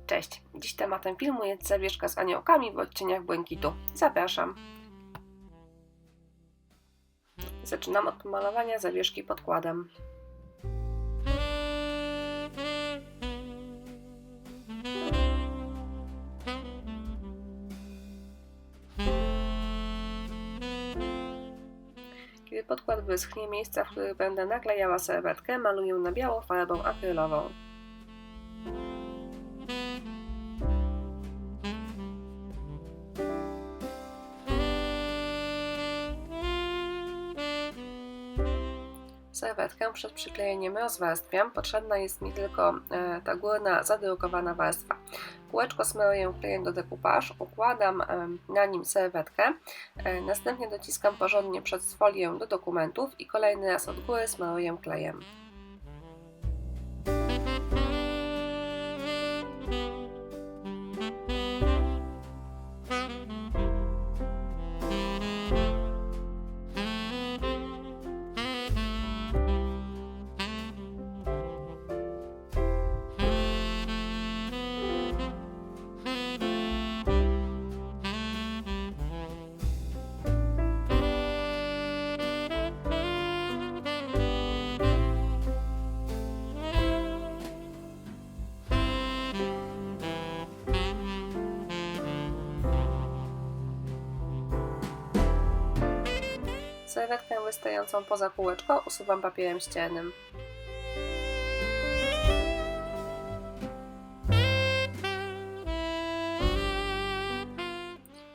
Cześć, dziś tematem filmu jest zawieszka z aniołkami w odcieniach błękitu. Zapraszam. Zaczynam od malowania zawieszki podkładem. Kiedy podkład wyschnie, miejsca, w których będę naklejała serwetkę, maluję na biało farbą akrylową. Serwetkę przed przyklejeniem rozwarstwiam. Potrzebna jest mi tylko ta górna zadrukowana warstwa. Kółeczko smaruję klejem do decoupage, układam na nim serwetkę, następnie dociskam porządnie przez folię do dokumentów i kolejny raz od góry smaruję klejem. Serwetkę wystającą poza kółeczko usuwam papierem ściernym.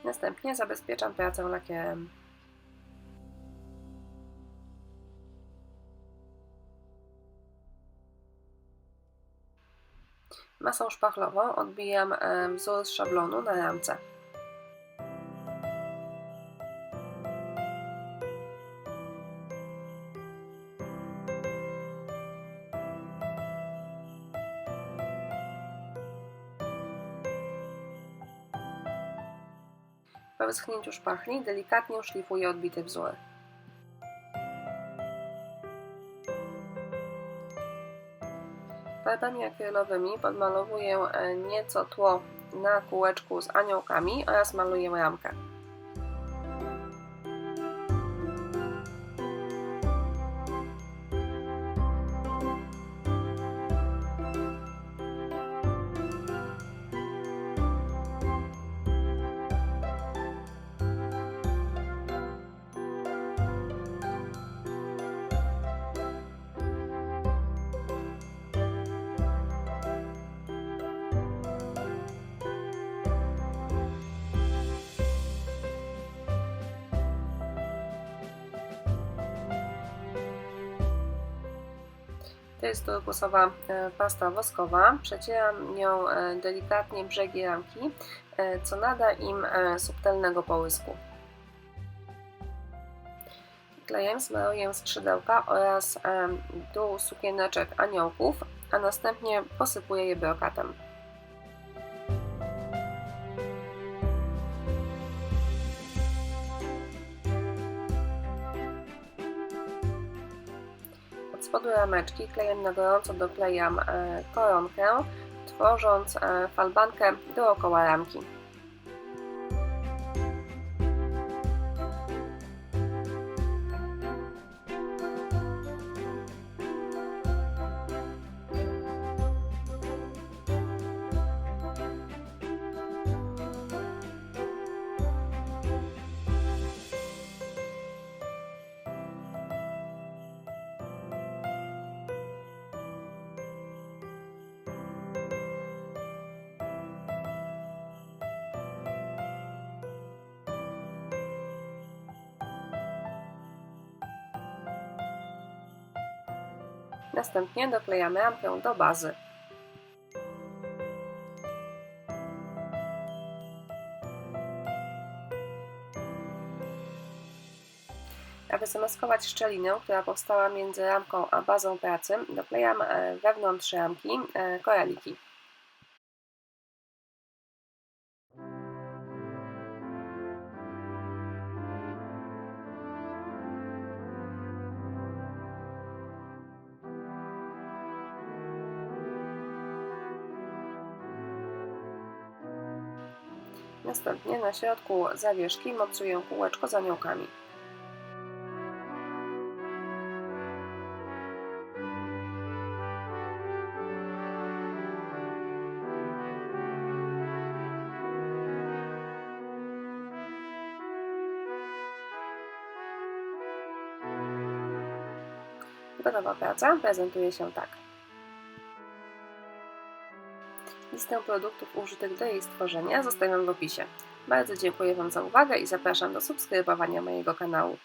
Następnie zabezpieczam pracę lakierem. Masą szpachlową odbijam wzór z szablonu na ramce. Po wyschnięciu szpachli delikatnie szlifuję odbity wzór. Farbami akrylowymi podmalowuję nieco tło na kółeczku z aniołkami oraz maluję ramkę. To jest turkusowa pasta woskowa. Przecieram nią delikatnie brzegi ramki, co nada im subtelnego połysku. Klejem smaruję skrzydełka oraz dół sukieneczek aniołków, a następnie posypuję je brokatem. Od spodu rameczki klejem na gorąco doklejam koronkę, tworząc falbankę dookoła ramki. Następnie doklejamy ramkę do bazy. Aby zamaskować szczelinę, która powstała między ramką a bazą pracy, doklejam wewnątrz ramki koraliki. Następnie na środku zawieszki mocuję kółeczko z aniołkami. Gotowa praca prezentuje się tak. Listę produktów użytych do jej stworzenia zostawiam w opisie. Bardzo dziękuję Wam za uwagę i zapraszam do subskrybowania mojego kanału.